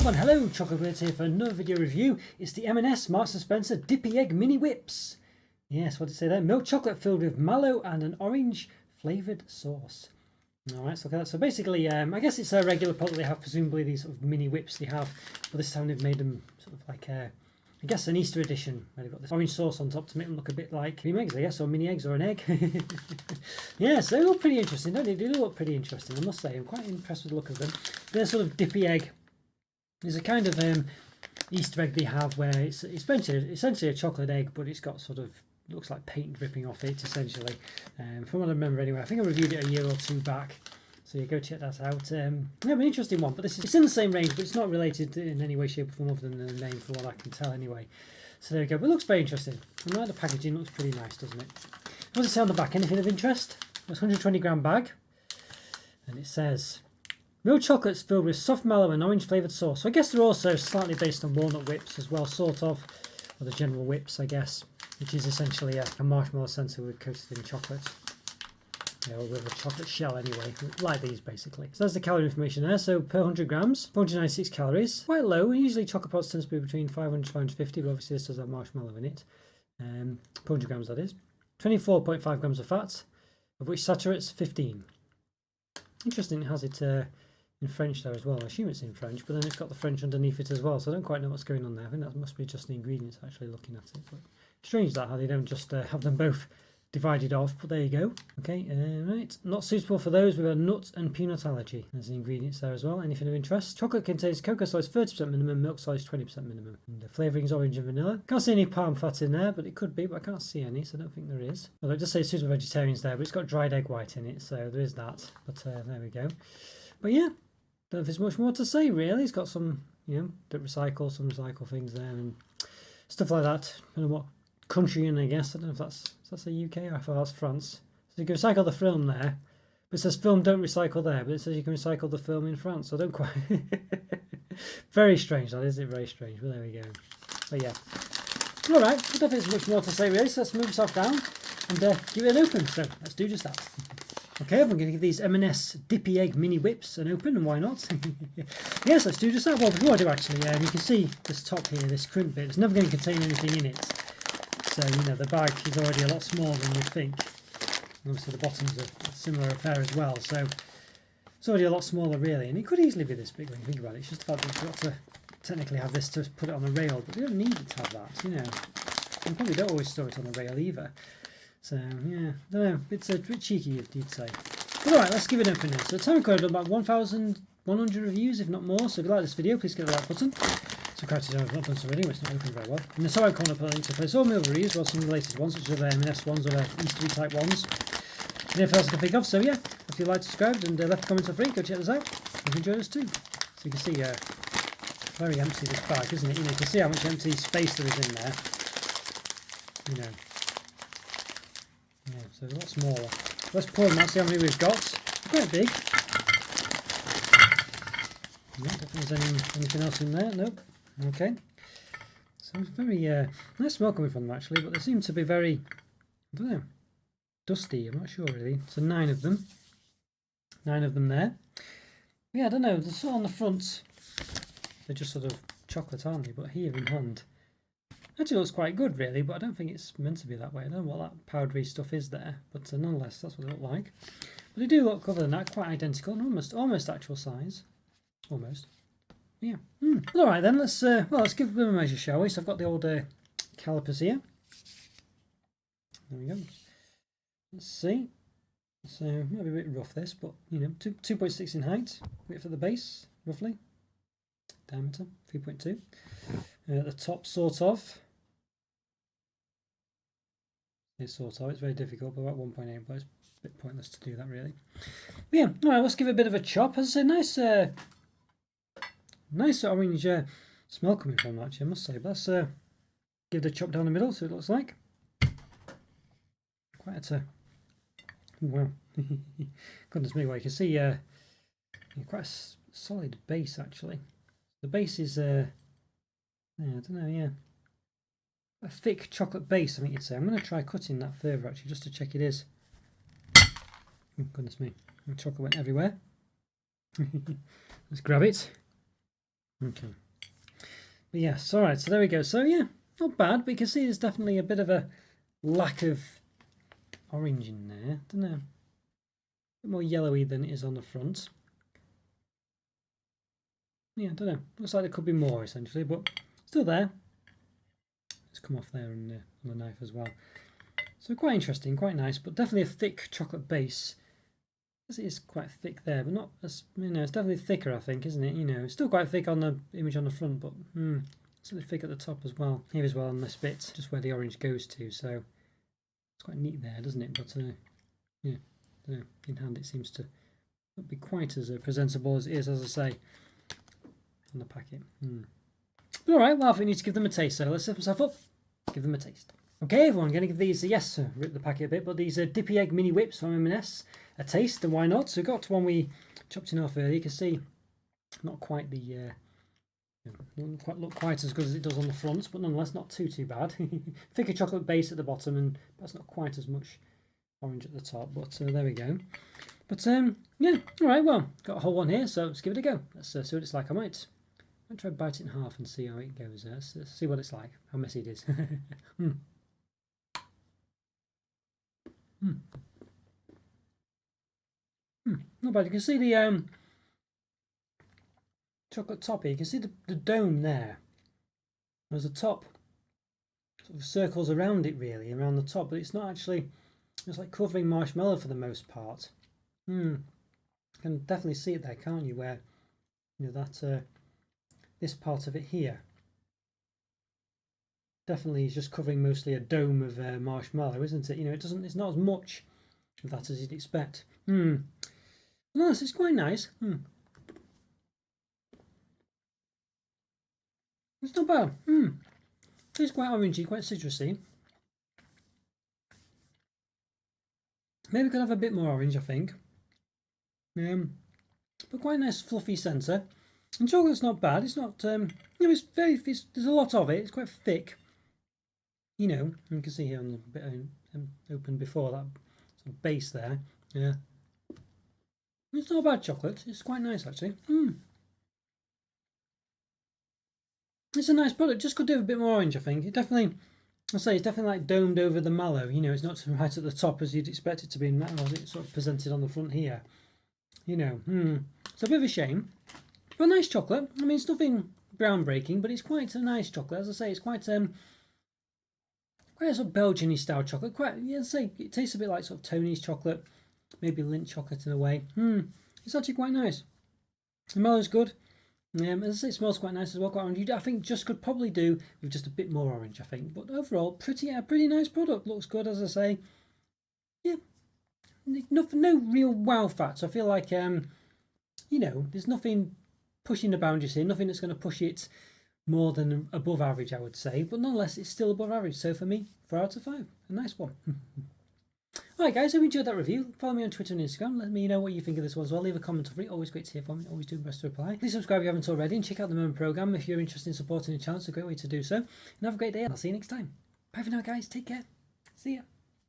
everyone, hello, Chocolo here for another video review. It's the M&S Marks & Spencer Dippy Egg Mini Whips. Yes, what did it say there? Milk chocolate filled with mallow and an orange flavoured sauce. Alright, so look at that. So basically, I guess it's a regular pot that they have, presumably these sort of mini whips they have, but this time they've made them sort of like, I guess an Easter edition, where they've got this orange sauce on top to make them look a bit like cream eggs, I guess, or mini eggs or an egg. Yeah, so they look pretty interesting, don't they? They do look pretty interesting, I must say. I'm quite impressed with the look of them. They're sort of Dippy Egg. There's a kind of Easter egg they have where it's essentially a chocolate egg, but it's got sort of, looks like paint dripping off it, essentially. From what I remember anyway, I think I reviewed it a year or two back. So you go check that out. Yeah, an interesting one, but it's in the same range, but it's not related in any way, shape or form other than the name, from what I can tell anyway. So there we go, but it looks very interesting. I like the packaging, looks pretty nice, doesn't it? What does it say on the back? Anything of interest? It's a 120 gram bag, and it says milk chocolates filled with soft mallow and orange flavoured sauce. So I guess they're also slightly based on walnut whips as well, sort of, or the general whips, I guess, which is essentially a marshmallow sensor with coated in chocolate. Yeah, or with a chocolate shell anyway, like these basically. So that's the calorie information there. So per 100 grams, 496 calories. Quite low. Usually chocolate pots tends to be between 500 to 550, but obviously this does have marshmallow in it. Per 100 grams that is. 24.5 grams of fat, of which saturate's 15. Interesting, it has it in French there as well. I assume it's in French, but then it's got the French underneath it as well, so I don't quite know what's going on there. I think that must be just the ingredients actually looking at it. But strange that how they don't just have them both divided off, but there you go. Okay, right. Not suitable for those with a nut and peanut allergy. There's the ingredients there as well. Anything of interest? Chocolate contains cocoa size 30% minimum, milk size 20% minimum. And the flavouring is orange and vanilla. Can't see any palm fat in there, but it could be, but I can't see any, so I don't think there is. Well, it does say suitable for vegetarians there, but it's got dried egg white in it, so there is that. But there we go. But yeah, don't know if there's much more to say really. It's got some, that recycle, some recycle things there and stuff like that. I don't know what country in, I guess. I don't know if that's the UK or if that's France. So you can recycle the film there, but it says film don't recycle there, but it says you can recycle the film in France. So I don't quite. Very strange, that is it? Very strange. But there we go. But yeah. All right. I don't think there's much more to say really. So let's move ourselves down and give it an open. So let's do just that. Okay, I'm going to give these M&S Dippy Egg Mini Whips an open, and why not? Yes, let's do just that. Well, before I do actually, you can see this top here, this crimp bit. It's never going to contain anything in it. So, the bag is already a lot smaller than you'd think. And obviously the bottom's a similar affair as well. So it's already a lot smaller really. And it could easily be this big when you think about it. It's just the fact that you've got to technically have this to put it on a rail. But we don't need it to have that, And probably don't always store it on a rail either. So, yeah, I don't know. It's a bit cheeky, you'd say. But alright, let's give it an open now. So, time recorded about 1,100 reviews, if not more. So, if you like this video, please click the like button. Subscribe to the channel if you've not done so already, it's not open very well. In the side corner, put a link to place all my other reviews, well, some of the latest ones, such as the M&S ones or the Easter type ones. And anything else I can think of. So, yeah, if you like, subscribed and left a comment for free, go check this out. If you enjoyed us too. So, you can see, very empty this bag, isn't it? You can see how much empty space there is in there. Yeah, so a lot smaller. Let's pour them out, see how many we've got. They're quite big. Yeah, don't think there's anything else in there. Nope. Okay. So it's very nice smell coming from them actually, but they seem to be very, I don't know, dusty. I'm not sure really. So 9 of them. 9 of them there. Yeah, I don't know. They're sort of on the front. They're just sort of chocolate, aren't they? But here in hand. Actually looks quite good really, but I don't think it's meant to be that way. I don't know what that powdery stuff is there, but nonetheless that's what they look like. But they do look, other than that, quite identical and almost actual size. Almost. Yeah. Alright then, let's give a bit of a measure, shall we? So I've got the old calipers here. There we go. Let's see. So might be a bit rough this, but 2.6 in height, width at the base, roughly. Diameter, 3.2. At the top, sort of. It's very difficult, but about 1.8, but it's a bit pointless to do that really. But yeah, alright, let's give it a bit of a chop. As I say, nice orange smell coming from that, actually, I must say. But let's give it a chop down the middle, so it looks like. Quite a, wow, goodness me, well you can see quite a solid base actually. The base is, I don't know, yeah. A thick chocolate base, I think you'd say. I'm going to try cutting that further actually, just to check it is. Oh, goodness me, the chocolate went everywhere. Let's grab it. Okay. But yes, all right. So there we go. So yeah, not bad. But you can see there's definitely a bit of a lack of orange in there. Don't know. A bit more yellowy than it is on the front. Yeah, I don't know. Looks like there could be more essentially, but still there. It's come off there on the knife as well. So quite interesting, quite nice, but definitely a thick chocolate base. It is quite thick there, but not as, you know, it's definitely thicker, I think, isn't it? You know, it's still quite thick on the image on the front, but something thick at the top as well. Here as well on this bit, just where the orange goes to. So it's quite neat there, doesn't it? But yeah, I don't know, in hand it seems to not be quite as presentable as it is, as I say, on the packet. All right, well, I think we need to give them a taste. So let's set myself up, give them a taste. Okay, everyone, going to give these, yes, rip the packet a bit, but these are Dippy Egg Mini Whips from M&S a taste, and why not? So we got one we chopped in half earlier. You can see not quite the, doesn't look quite as good as it does on the front, but nonetheless not too bad. Thicker chocolate base at the bottom, and that's not quite as much orange at the top, but there we go. But yeah, all right, well, got a whole one here, so let's give it a go. Let's see what it's like. I might try to bite it in half and see how it goes. Let's see what it's like, how messy it is. Not bad. You can see the chocolate top here. You can see the dome there. There's a top sort of circles around it, really, around the top, but it's not actually, it's like covering marshmallow for the most part. You can definitely see it there, can't you, where, you know, that this part of it here definitely is just covering mostly a dome of marshmallow, isn't it? You know, it's not as much of that as you'd expect. Nice, it's quite nice. It's not bad. It's quite orangey, quite citrusy. Maybe could have a bit more orange, I think. But quite a nice fluffy centre. And chocolate's not bad. It's not. You know, there's a lot of it. It's quite thick. You know, you can see here on the bit open before that sort of base there. Yeah. It's not a bad chocolate. It's quite nice actually. It's a nice product. Just could do a bit more orange, I think. It definitely, I say, it's definitely like domed over the mallow. You know, it's not right at the top as you'd expect it to be, and that was it sort of presented on the front here. You know, it's a bit of a shame. But a nice chocolate. I mean, it's nothing groundbreaking, but it's quite a nice chocolate. As I say, it's quite a sort of Belgian-y style chocolate. Quite, yeah, I'd say it tastes a bit like sort of Tony's chocolate, maybe Lindt chocolate in a way. It's actually quite nice. The mellow's good. As I say, it smells quite nice as well. Quite orange. I think just could probably do with just a bit more orange. I think, but overall, pretty nice product. Looks good, as I say. Yeah, no real wow facts. I feel like you know, there's nothing pushing the boundaries here. Nothing that's going to push it more than above average, I would say. But nonetheless, it's still above average. So for me, 4 out of 5. A nice one. Alright guys, hope you enjoyed that review. Follow me on Twitter and Instagram. Let me know what you think of this one as well. Leave a comment for free. Always great to hear from you. Always do my best to reply. Please subscribe if you haven't already, and check out the member program if you're interested in supporting the channel. It's a great way to do so. And have a great day. And I'll see you next time. Bye for now guys. Take care. See ya.